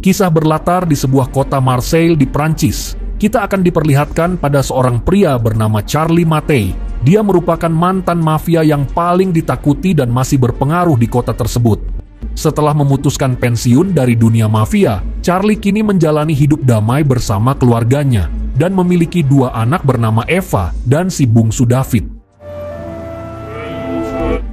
Kisah berlatar di sebuah kota Marseille di Prancis. Kita akan diperlihatkan pada seorang pria bernama Charlie Mattei. Dia merupakan mantan mafia yang paling ditakuti dan masih berpengaruh di kota tersebut. Setelah memutuskan pensiun dari dunia mafia, Charlie kini menjalani hidup damai bersama keluarganya dan memiliki 2 anak bernama Eva dan si bungsu David.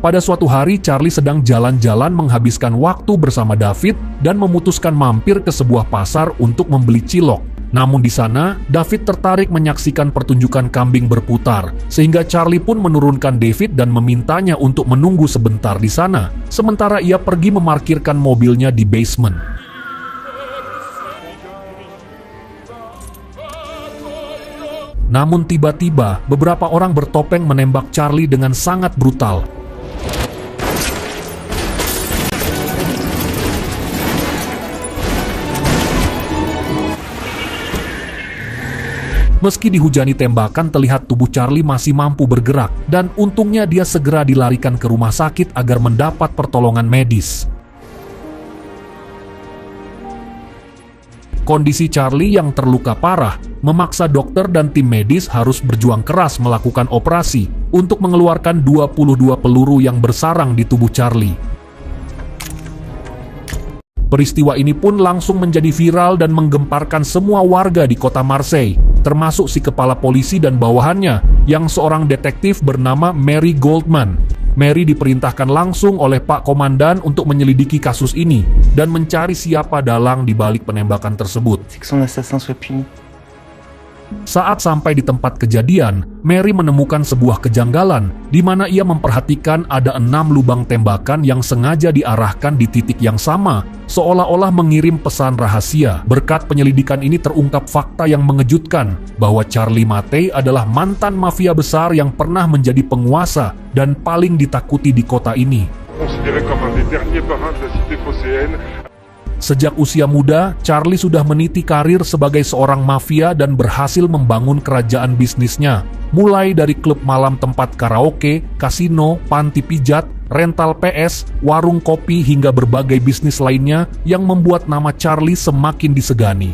Pada suatu hari, Charlie sedang jalan-jalan menghabiskan waktu bersama David dan memutuskan mampir ke sebuah pasar untuk membeli cilok. Namun di sana, David tertarik menyaksikan pertunjukan kambing berputar, sehingga Charlie pun menurunkan David dan memintanya untuk menunggu sebentar di sana, sementara ia pergi memarkirkan mobilnya di basement. Namun tiba-tiba, beberapa orang bertopeng menembak Charlie dengan sangat brutal. Meski dihujani tembakan, terlihat tubuh Charlie masih mampu bergerak, dan untungnya dia segera dilarikan ke rumah sakit agar mendapat pertolongan medis. Kondisi Charlie yang terluka parah memaksa dokter dan tim medis harus berjuang keras melakukan operasi untuk mengeluarkan 22 peluru yang bersarang di tubuh Charlie. Peristiwa ini pun langsung menjadi viral dan menggemparkan semua warga di kota Marseille, termasuk si kepala polisi dan bawahannya, yang seorang detektif bernama Mary Goldman. Mary diperintahkan langsung oleh Pak Komandan untuk menyelidiki kasus ini dan mencari siapa dalang di balik penembakan tersebut. Saat sampai di tempat kejadian, Mary menemukan sebuah kejanggalan di mana ia memperhatikan ada 6 lubang tembakan yang sengaja diarahkan di titik yang sama, seolah-olah mengirim pesan rahasia. Berkat penyelidikan ini terungkap fakta yang mengejutkan bahwa Charlie Mattei adalah mantan mafia besar yang pernah menjadi penguasa dan paling ditakuti di kota ini. Sejak usia muda, Charlie sudah meniti karir sebagai seorang mafia dan berhasil membangun kerajaan bisnisnya, mulai dari klub malam, tempat karaoke, kasino, panti pijat, rental PS, warung kopi, hingga berbagai bisnis lainnya yang membuat nama Charlie semakin disegani.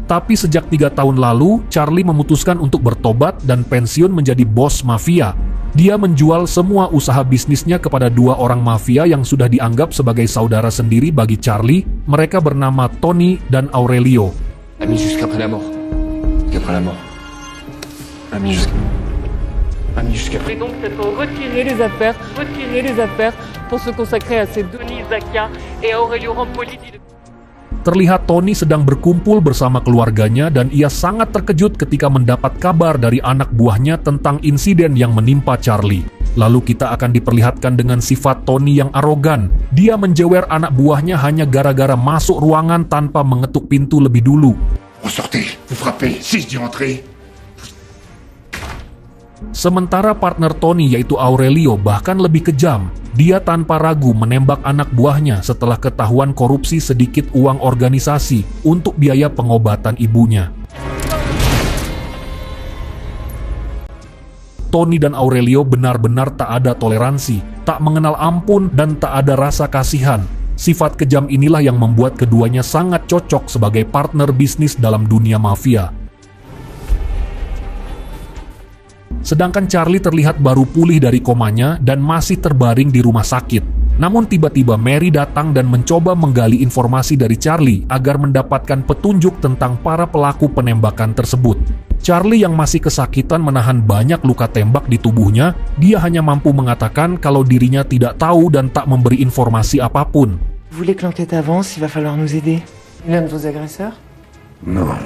Tapi sejak 3 tahun lalu, Charlie memutuskan untuk bertobat dan pensiun menjadi bos mafia. Dia menjual semua usaha bisnisnya kepada 2 orang mafia yang sudah dianggap sebagai saudara sendiri bagi Charlie. Mereka bernama Tony dan Aurelio. Ami jusqu'après la mort. Jusqu'après la mort. Ami jusqu'après. Et donc retirer les affaires pour se consacrer à ces Tony Zacchia et Aurelio Rampoli. Terlihat Tony sedang berkumpul bersama keluarganya dan ia sangat terkejut ketika mendapat kabar dari anak buahnya tentang insiden yang menimpa Charlie. Lalu kita akan diperlihatkan dengan sifat Tony yang arogan. Dia menjewer anak buahnya hanya gara-gara masuk ruangan tanpa mengetuk pintu lebih dulu. Vous sortez, vous frappez, si je dis entrer. Sementara partner Tony yaitu Aurelio bahkan lebih kejam. Dia tanpa ragu menembak anak buahnya setelah ketahuan korupsi sedikit uang organisasi untuk biaya pengobatan ibunya. Tony dan Aurelio benar-benar tak ada toleransi, tak mengenal ampun, dan tak ada rasa kasihan. Sifat kejam inilah yang membuat keduanya sangat cocok sebagai partner bisnis dalam dunia mafia. Sedangkan Charlie terlihat baru pulih dari komanya dan masih terbaring di rumah sakit. Namun tiba-tiba Mary datang dan mencoba menggali informasi dari Charlie agar mendapatkan petunjuk tentang para pelaku penembakan tersebut. Charlie yang masih kesakitan menahan banyak luka tembak di tubuhnya, dia hanya mampu mengatakan kalau dirinya tidak tahu dan tak memberi informasi apapun. Vous voulez que l'enquête avance, il va falloir nous aider. L'un de vos agresseurs? Non.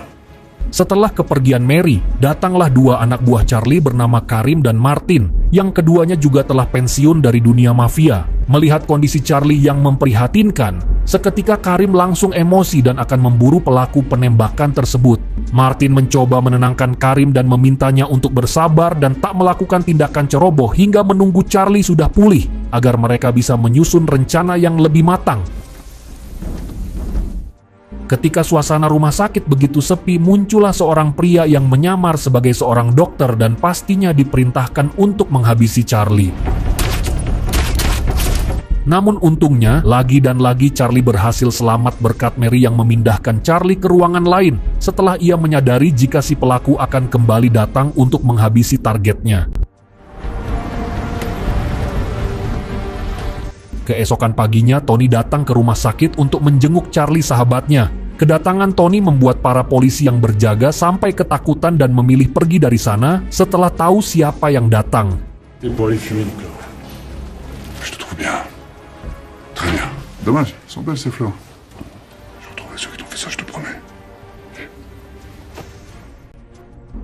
Setelah kepergian Mary, datanglah 2 anak buah Charlie bernama Karim dan Martin, yang keduanya juga telah pensiun dari dunia mafia. Melihat kondisi Charlie yang memprihatinkan, seketika Karim langsung emosi dan akan memburu pelaku penembakan tersebut. Martin mencoba menenangkan Karim dan memintanya untuk bersabar dan tak melakukan tindakan ceroboh hingga menunggu Charlie sudah pulih, agar mereka bisa menyusun rencana yang lebih matang. Ketika suasana rumah sakit begitu sepi, muncullah seorang pria yang menyamar sebagai seorang dokter dan pastinya diperintahkan untuk menghabisi Charlie. Namun untungnya, lagi dan lagi Charlie berhasil selamat berkat Mary yang memindahkan Charlie ke ruangan lain setelah ia menyadari jika si pelaku akan kembali datang untuk menghabisi targetnya. Keesokan paginya, Tony datang ke rumah sakit untuk menjenguk Charlie sahabatnya. Kedatangan Tony membuat para polisi yang berjaga sampai ketakutan dan memilih pergi dari sana setelah tahu siapa yang datang. Je te trouve bien. Très bien. Dommage, elles sont belles ces fleurs. Je retrouverai ceux qui t'ont fait ça, je te promets.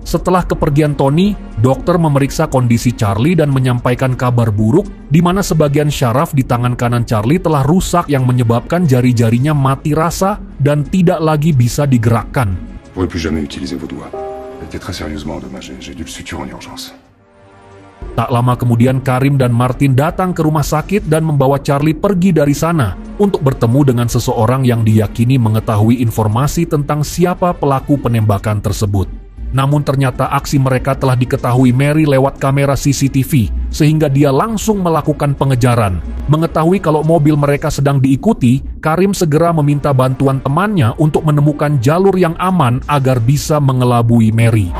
Setelah kepergian Tony, dokter memeriksa kondisi Charlie dan menyampaikan kabar buruk di mana sebagian syaraf di tangan kanan Charlie telah rusak yang menyebabkan jari-jarinya mati rasa dan tidak lagi bisa digerakkan. Vous ne pourrez plus jamais utiliser vos doigts. Elle était très sérieusement endommagée. J'ai dû le suturer en urgence. Tak lama kemudian Karim dan Martin datang ke rumah sakit dan membawa Charlie pergi dari sana untuk bertemu dengan seseorang yang diyakini mengetahui informasi tentang siapa pelaku penembakan tersebut. Namun ternyata aksi mereka telah diketahui Mary lewat kamera CCTV, sehingga dia langsung melakukan pengejaran. Mengetahui kalau mobil mereka sedang diikuti, Karim segera meminta bantuan temannya untuk menemukan jalur yang aman agar bisa mengelabui Mary.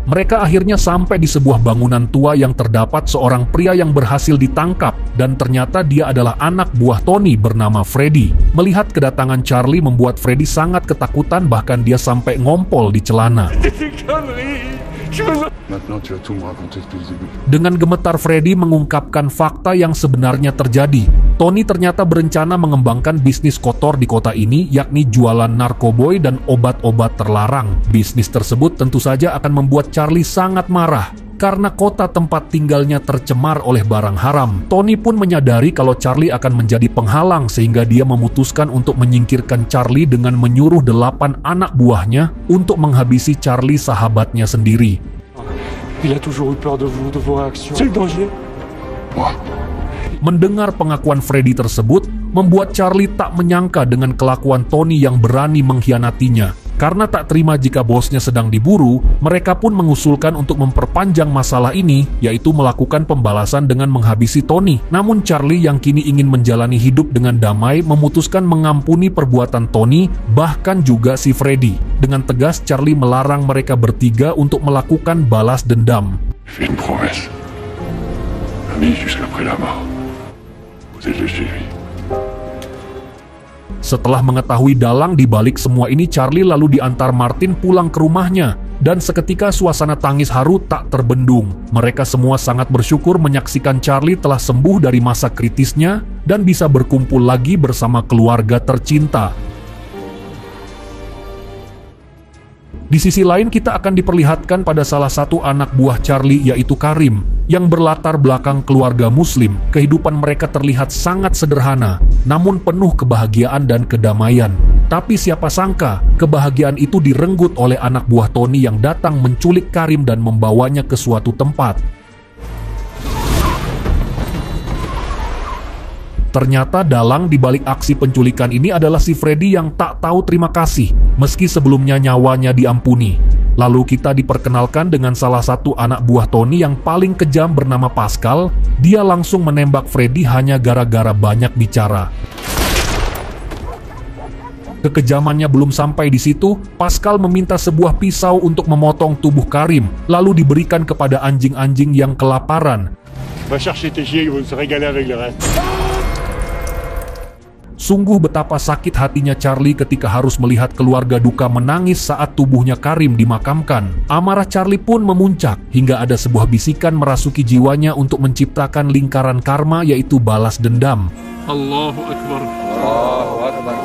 Mereka akhirnya sampai di sebuah bangunan tua yang terdapat seorang pria yang berhasil ditangkap dan ternyata dia adalah anak buah Tony bernama Freddy. Melihat kedatangan Charlie membuat Freddy sangat ketakutan, bahkan dia sampai ngompol di celana. Dengan gemetar Freddy mengungkapkan fakta yang sebenarnya terjadi. Tony ternyata berencana mengembangkan bisnis kotor di kota ini, yakni jualan narkoboy dan obat-obat terlarang. Bisnis tersebut tentu saja akan membuat Charlie sangat marah karena kota tempat tinggalnya tercemar oleh barang haram. Tony pun menyadari kalau Charlie akan menjadi penghalang sehingga dia memutuskan untuk menyingkirkan Charlie dengan menyuruh 8 anak buahnya untuk menghabisi Charlie sahabatnya sendiri. Il a toujours eu peur de vous, de vos réactions. C'est le danger. Mendengar pengakuan Freddy tersebut, membuat Charlie tak menyangka dengan kelakuan Tony yang berani mengkhianatinya. Karena tak terima jika bosnya sedang diburu, mereka pun mengusulkan untuk memperpanjang masalah ini, yaitu melakukan pembalasan dengan menghabisi Tony. Namun Charlie yang kini ingin menjalani hidup dengan damai memutuskan mengampuni perbuatan Tony, bahkan juga si Freddy. Dengan tegas Charlie melarang mereka bertiga untuk melakukan balas dendam. Fais une promesse. Ami jusqu'après la mort. Vous êtes le suivi. Setelah mengetahui dalang di balik semua ini, Charlie lalu diantar Martin pulang ke rumahnya. Dan seketika suasana tangis haru tak terbendung. Mereka semua sangat bersyukur menyaksikan Charlie telah sembuh dari masa kritisnya dan bisa berkumpul lagi bersama keluarga tercinta. Di sisi lain kita akan diperlihatkan pada salah satu anak buah Charlie, yaitu Karim, yang berlatar belakang keluarga muslim. Kehidupan mereka terlihat sangat sederhana, namun penuh kebahagiaan dan kedamaian. Tapi siapa sangka, kebahagiaan itu direnggut oleh anak buah Tony yang datang menculik Karim dan membawanya ke suatu tempat. Ternyata dalang di balik aksi penculikan ini adalah si Freddy yang tak tahu terima kasih, meski sebelumnya nyawanya diampuni. Lalu kita diperkenalkan dengan salah satu anak buah Tony yang paling kejam bernama Pascal. Dia langsung menembak Freddy hanya gara-gara banyak bicara. Kekejamannya belum sampai di situ, Pascal meminta sebuah pisau untuk memotong tubuh Karim, lalu diberikan kepada anjing-anjing yang kelaparan. Va chercher tes chiens, vous se régaler avec le reste. Sungguh betapa sakit hatinya Charlie ketika harus melihat keluarga duka menangis saat tubuhnya Karim dimakamkan. Amarah Charlie pun memuncak hingga ada sebuah bisikan merasuki jiwanya untuk menciptakan lingkaran karma, yaitu balas dendam. Allahu Akbar. Allahu Akbar.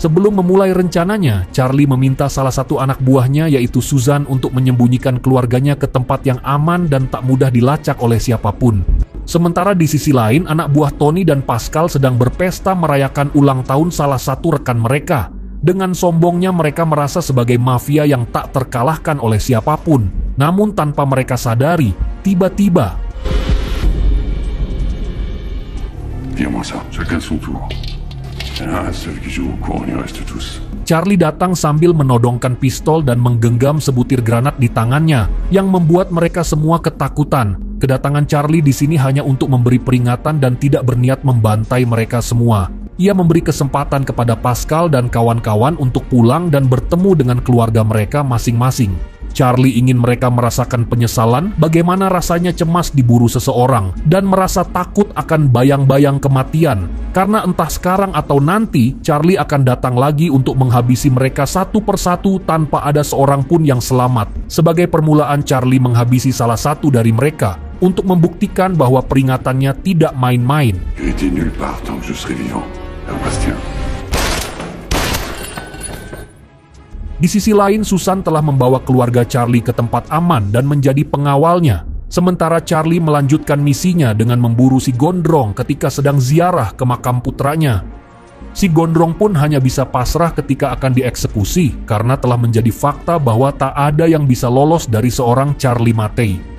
Sebelum memulai rencananya, Charlie meminta salah satu anak buahnya, yaitu Susan, untuk menyembunyikan keluarganya ke tempat yang aman dan tak mudah dilacak oleh siapapun. Sementara di sisi lain, anak buah Tony dan Pascal sedang berpesta merayakan ulang tahun salah satu rekan mereka. Dengan sombongnya mereka merasa sebagai mafia yang tak terkalahkan oleh siapapun. Namun tanpa mereka sadari, tiba-tiba Dis-moi ça, chacun son tour. Il y en a un seul qui joue au courant, il reste tous. Charlie datang sambil menodongkan pistol dan menggenggam sebutir granat di tangannya, yang membuat mereka semua ketakutan. Kedatangan Charlie di sini hanya untuk memberi peringatan dan tidak berniat membantai mereka semua. Ia memberi kesempatan kepada Pascal dan kawan-kawan untuk pulang dan bertemu dengan keluarga mereka masing-masing. Charlie ingin mereka merasakan penyesalan bagaimana rasanya cemas diburu seseorang dan merasa takut akan bayang-bayang kematian. Karena entah sekarang atau nanti, Charlie akan datang lagi untuk menghabisi mereka satu persatu tanpa ada seorang pun yang selamat. Sebagai permulaan, Charlie menghabisi salah satu dari mereka untuk membuktikan bahwa peringatannya tidak main-main. Vérité nulle part tant que je serai vivant. Bastien. Di sisi lain, Susan telah membawa keluarga Charlie ke tempat aman dan menjadi pengawalnya. Sementara Charlie melanjutkan misinya dengan memburu si Gondrong ketika sedang ziarah ke makam putranya. Si Gondrong pun hanya bisa pasrah ketika akan dieksekusi karena telah menjadi fakta bahwa tak ada yang bisa lolos dari seorang Charlie Mattei.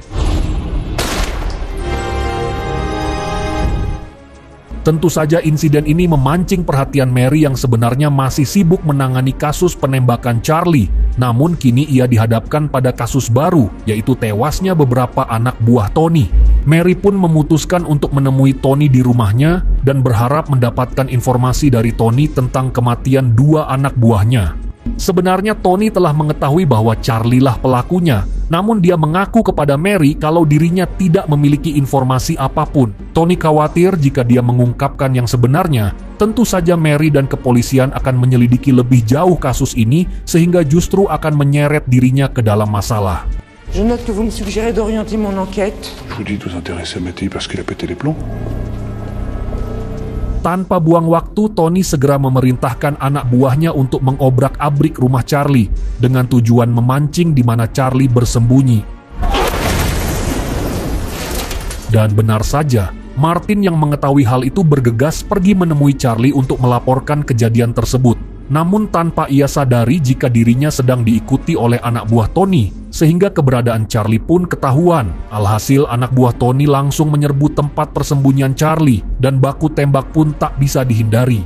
Tentu saja insiden ini memancing perhatian Mary yang sebenarnya masih sibuk menangani kasus penembakan Charlie. Namun kini ia dihadapkan pada kasus baru, yaitu tewasnya beberapa anak buah Tony. Mary pun memutuskan untuk menemui Tony di rumahnya dan berharap mendapatkan informasi dari Tony tentang kematian dua anak buahnya. Sebenarnya Tony telah mengetahui bahwa Charlie lah pelakunya, namun dia mengaku kepada Mary kalau dirinya tidak memiliki informasi apapun. Tony khawatir jika dia mengungkapkan yang sebenarnya, tentu saja Mary dan kepolisian akan menyelidiki lebih jauh kasus ini sehingga justru akan menyeret dirinya ke dalam masalah. Je note que vous me suggérez d'orienter mon enquête. Je vous dis de vous intéresser à Mattei parce qu'il a pété les plombs. Tanpa buang waktu, Tony segera memerintahkan anak buahnya untuk mengobrak-abrik rumah Charlie dengan tujuan memancing di mana Charlie bersembunyi. Dan benar saja, Martin yang mengetahui hal itu bergegas pergi menemui Charlie untuk melaporkan kejadian tersebut. Namun tanpa ia sadari jika dirinya sedang diikuti oleh anak buah Tony, sehingga keberadaan Charlie pun ketahuan. Alhasil anak buah Tony langsung menyerbu tempat persembunyian Charlie dan baku tembak pun tak bisa dihindari.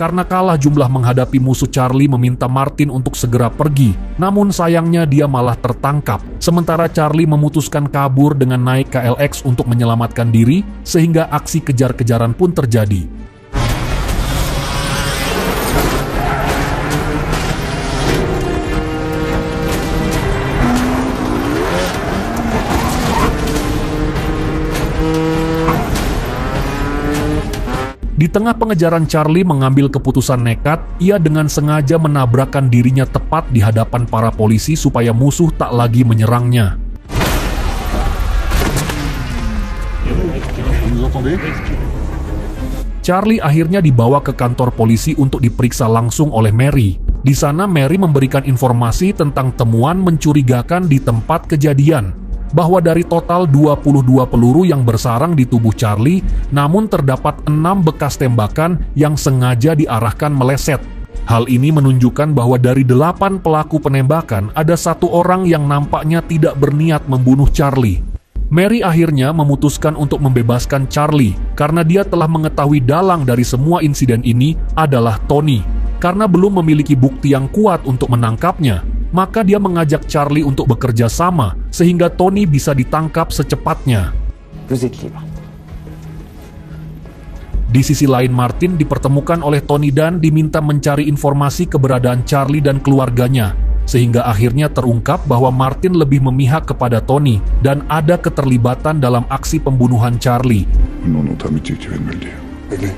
Karena kalah jumlah menghadapi musuh, Charlie meminta Martin untuk segera pergi. Namun sayangnya dia malah tertangkap. Sementara Charlie memutuskan kabur dengan naik KLX untuk menyelamatkan diri, sehingga aksi kejar-kejaran pun terjadi. Di tengah pengejaran, Charlie mengambil keputusan nekat. Ia dengan sengaja menabrakkan dirinya tepat di hadapan para polisi supaya musuh tak lagi menyerangnya. Charlie akhirnya dibawa ke kantor polisi untuk diperiksa langsung oleh Mary. Di sana Mary memberikan informasi tentang temuan mencurigakan di tempat kejadian, bahwa dari total 22 peluru yang bersarang di tubuh Charlie, namun terdapat 6 bekas tembakan yang sengaja diarahkan meleset. Hal ini menunjukkan bahwa dari 8 pelaku penembakan, ada 1 orang yang nampaknya tidak berniat membunuh Charlie. Mary akhirnya memutuskan untuk membebaskan Charlie, karena dia telah mengetahui dalang dari semua insiden ini adalah Tony. Karena belum memiliki bukti yang kuat untuk menangkapnya, maka dia mengajak Charlie untuk bekerja sama, sehingga Tony bisa ditangkap secepatnya. Vous êtes libre. Di sisi lain, Martin dipertemukan oleh Tony dan diminta mencari informasi keberadaan Charlie dan keluarganya, sehingga akhirnya terungkap bahwa Martin lebih memihak kepada Tony dan ada keterlibatan dalam aksi pembunuhan Charlie. Non, notre amitié, tu viens de me le dire. Réglé.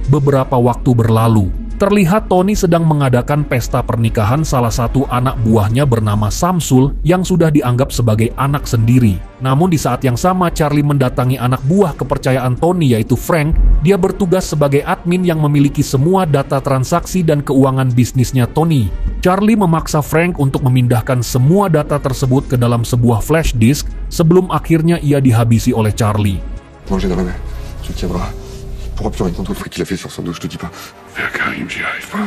Beberapa waktu berlalu, terlihat Tony sedang mengadakan pesta pernikahan salah satu anak buahnya bernama Samsul yang sudah dianggap sebagai anak sendiri. Namun di saat yang sama Charlie mendatangi anak buah kepercayaan Tony yaitu Frank. Dia bertugas sebagai admin yang memiliki semua data transaksi dan keuangan bisnisnya Tony. Charlie memaksa Frank untuk memindahkan semua data tersebut ke dalam sebuah flash disk sebelum akhirnya ia dihabisi oleh Charlie. Moi j'ai rêvé. Tu tiendras. Pour appuyer une contre-fric qu'il a fait sur son dos, je te dis pas. Vers Karim, j'y arrive pas.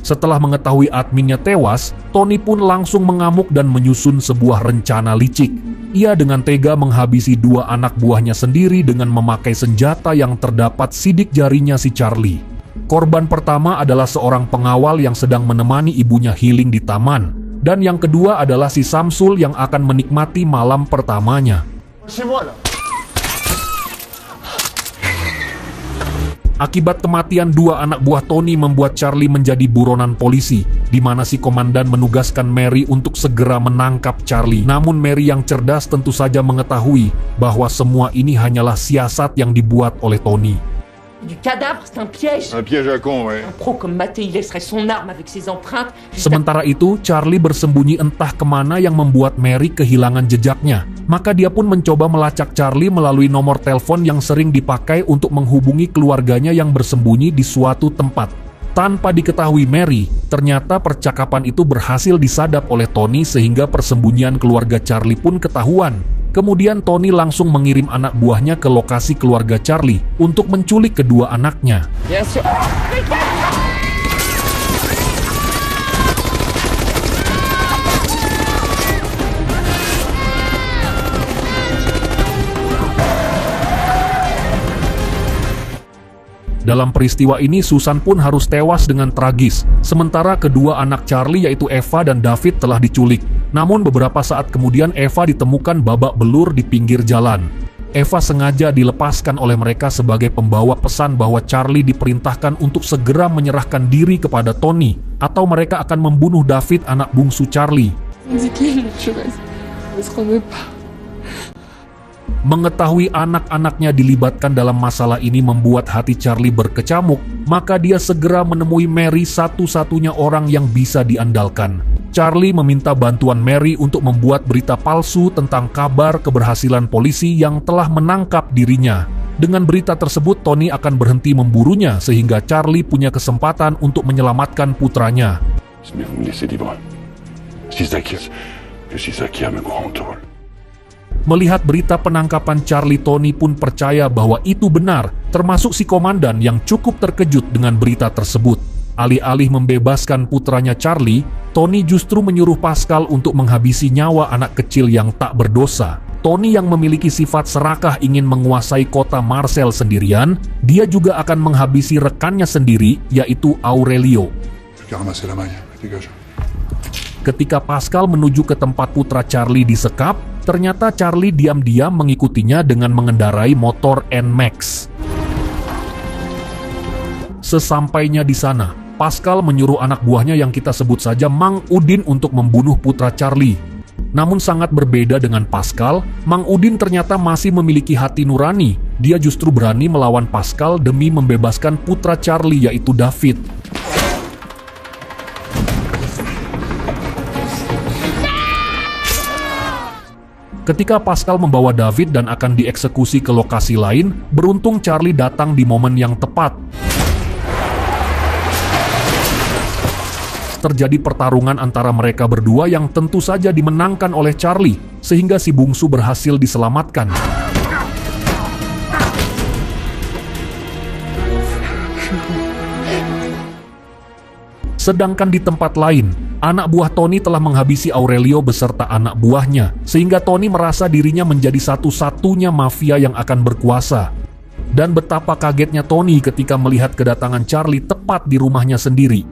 Setelah mengetahui adminnya tewas, Tony pun langsung mengamuk dan menyusun sebuah rencana licik. Ia dengan tega menghabisi dua anak buahnya sendiri dengan memakai senjata yang terdapat sidik jarinya si Charlie. Korban pertama adalah seorang pengawal yang sedang menemani ibunya healing di taman. Dan yang kedua adalah si Samsul yang akan menikmati malam pertamanya. Akibat kematian dua anak buah Tony membuat Charlie menjadi buronan polisi, di mana si komandan menugaskan Mary untuk segera menangkap Charlie. Namun Mary yang cerdas tentu saja mengetahui bahwa semua ini hanyalah siasat yang dibuat oleh Tony. Du cadavre, c'est un piège. Un piège à con, ouais. Un pro comme Maté, il laisserait son arme avec ses empreintes. Sementara itu, Charlie bersembunyi entah kemana yang membuat Mary kehilangan jejaknya. Maka dia pun mencoba melacak Charlie melalui nomor telepon yang sering dipakai untuk menghubungi keluarganya yang bersembunyi di suatu tempat. Tanpa diketahui Mary, ternyata percakapan itu berhasil disadap oleh Tony sehingga persembunyian keluarga Charlie pun ketahuan. Kemudian Tony langsung mengirim anak buahnya ke lokasi keluarga Charlie untuk menculik kedua anaknya. Bien sûr. Dalam peristiwa ini Susan pun harus tewas dengan tragis, sementara kedua anak Charlie yaitu Eva dan David telah diculik. Namun beberapa saat kemudian Eva ditemukan babak belur di pinggir jalan. Eva sengaja dilepaskan oleh mereka sebagai pembawa pesan bahwa Charlie diperintahkan untuk segera menyerahkan diri kepada Tony, atau mereka akan membunuh David anak bungsu Charlie. Mengetahui anak-anaknya dilibatkan dalam masalah ini membuat hati Charlie berkecamuk, maka dia segera menemui Mary, satu-satunya orang yang bisa diandalkan. Charlie meminta bantuan Mary untuk membuat berita palsu tentang kabar keberhasilan polisi yang telah menangkap dirinya. Dengan berita tersebut, Tony akan berhenti memburunya sehingga Charlie punya kesempatan untuk menyelamatkan putranya. Mais vous me laissez libre. Je suis Zakia, me croit en tôle. Melihat berita penangkapan Charlie, Tony pun percaya bahwa itu benar, termasuk si komandan yang cukup terkejut dengan berita tersebut. Alih-alih membebaskan putranya Charlie, Tony justru menyuruh Pascal untuk menghabisi nyawa anak kecil yang tak berdosa. Tony yang memiliki sifat serakah ingin menguasai kota Marseille sendirian, dia juga akan menghabisi rekannya sendiri, yaitu Aurelio. Ketika Pascal menuju ke tempat putra Charlie disekap, ternyata Charlie diam-diam mengikutinya dengan mengendarai motor NMAX. Sesampainya di sana, Pascal menyuruh anak buahnya yang kita sebut saja Mang Udin untuk membunuh putra Charlie. Namun sangat berbeda dengan Pascal, Mang Udin ternyata masih memiliki hati nurani. Dia justru berani melawan Pascal demi membebaskan putra Charlie yaitu David. Ketika Pascal membawa David dan akan dieksekusi ke lokasi lain, beruntung Charlie datang di momen yang tepat. Terjadi pertarungan antara mereka berdua yang tentu saja dimenangkan oleh Charlie, sehingga si bungsu berhasil diselamatkan. Sedangkan di tempat lain, anak buah Tony telah menghabisi Aurelio beserta anak buahnya, sehingga Tony merasa dirinya menjadi satu-satunya mafia yang akan berkuasa. Dan betapa kagetnya Tony ketika melihat kedatangan Charlie tepat di rumahnya sendiri.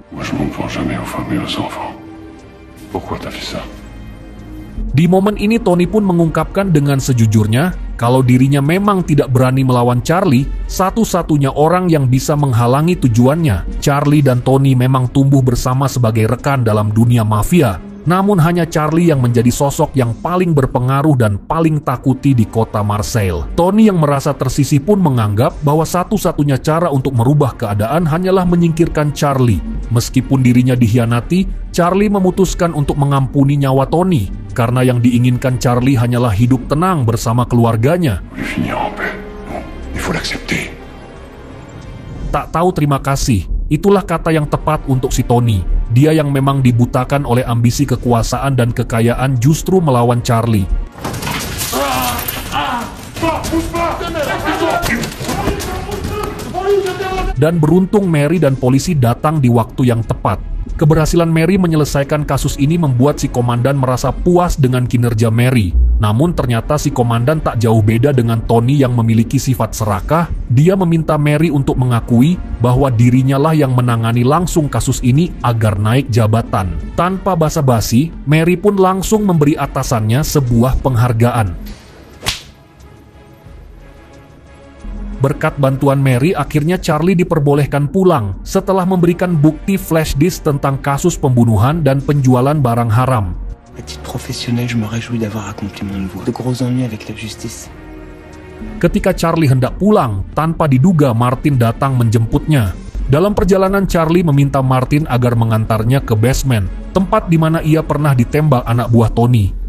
Di momen ini Tony pun mengungkapkan dengan sejujurnya kalau dirinya memang tidak berani melawan Charlie, satu-satunya orang yang bisa menghalangi tujuannya. Charlie dan Tony memang tumbuh bersama sebagai rekan dalam dunia mafia. Namun hanya Charlie yang menjadi sosok yang paling berpengaruh dan paling takuti di kota Marseille. Tony yang merasa tersisih pun menganggap bahwa satu-satunya cara untuk merubah keadaan hanyalah menyingkirkan Charlie. Meskipun dirinya dikhianati, Charlie memutuskan untuk mengampuni nyawa Tony karena yang diinginkan Charlie hanyalah hidup tenang bersama keluarganya. Tak tahu terima kasih, itulah kata yang tepat untuk si Tony. Dia yang memang dibutakan oleh ambisi kekuasaan dan kekayaan justru melawan Charlie. Dan beruntung Mary dan polisi datang di waktu yang tepat. Keberhasilan Mary menyelesaikan kasus ini membuat si komandan merasa puas dengan kinerja Mary. Namun ternyata si komandan tak jauh beda dengan Tony yang memiliki sifat serakah. Dia meminta Mary untuk mengakui bahwa dirinya lah yang menangani langsung kasus ini agar naik jabatan. Tanpa basa-basi, Mary pun langsung memberi atasannya sebuah penghargaan. Berkat bantuan Mary, akhirnya Charlie diperbolehkan pulang setelah memberikan bukti flash disk tentang kasus pembunuhan dan penjualan barang haram. À titre professionnel, je me réjouis d'avoir accompli mon devoir. De gros ennuis avec la justice. Ketika Charlie hendak pulang, tanpa diduga Martin datang menjemputnya. Dalam perjalanan, Charlie meminta Martin agar mengantarnya ke basement, tempat di mana ia pernah ditembak anak buah Tony.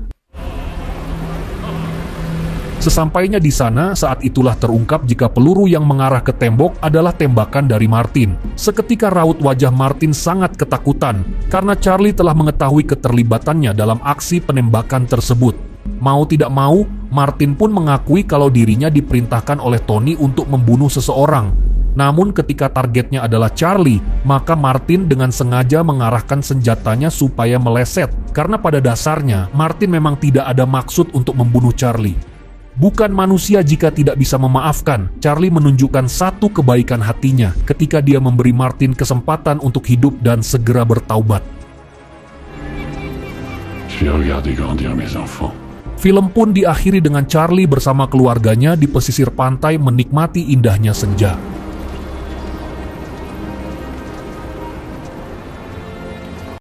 Sesampainya di sana, saat itulah terungkap jika peluru yang mengarah ke tembok adalah tembakan dari Martin. Seketika raut wajah Martin sangat ketakutan, karena Charlie telah mengetahui keterlibatannya dalam aksi penembakan tersebut. Mau tidak mau, Martin pun mengakui kalau dirinya diperintahkan oleh Tony untuk membunuh seseorang. Namun ketika targetnya adalah Charlie, maka Martin dengan sengaja mengarahkan senjatanya supaya meleset, karena pada dasarnya Martin memang tidak ada maksud untuk membunuh Charlie. Bukan manusia jika tidak bisa memaafkan, Charlie menunjukkan satu kebaikan hatinya ketika dia memberi Martin kesempatan untuk hidup dan segera bertaubat. Film pun diakhiri dengan Charlie bersama keluarganya di pesisir pantai menikmati indahnya senja.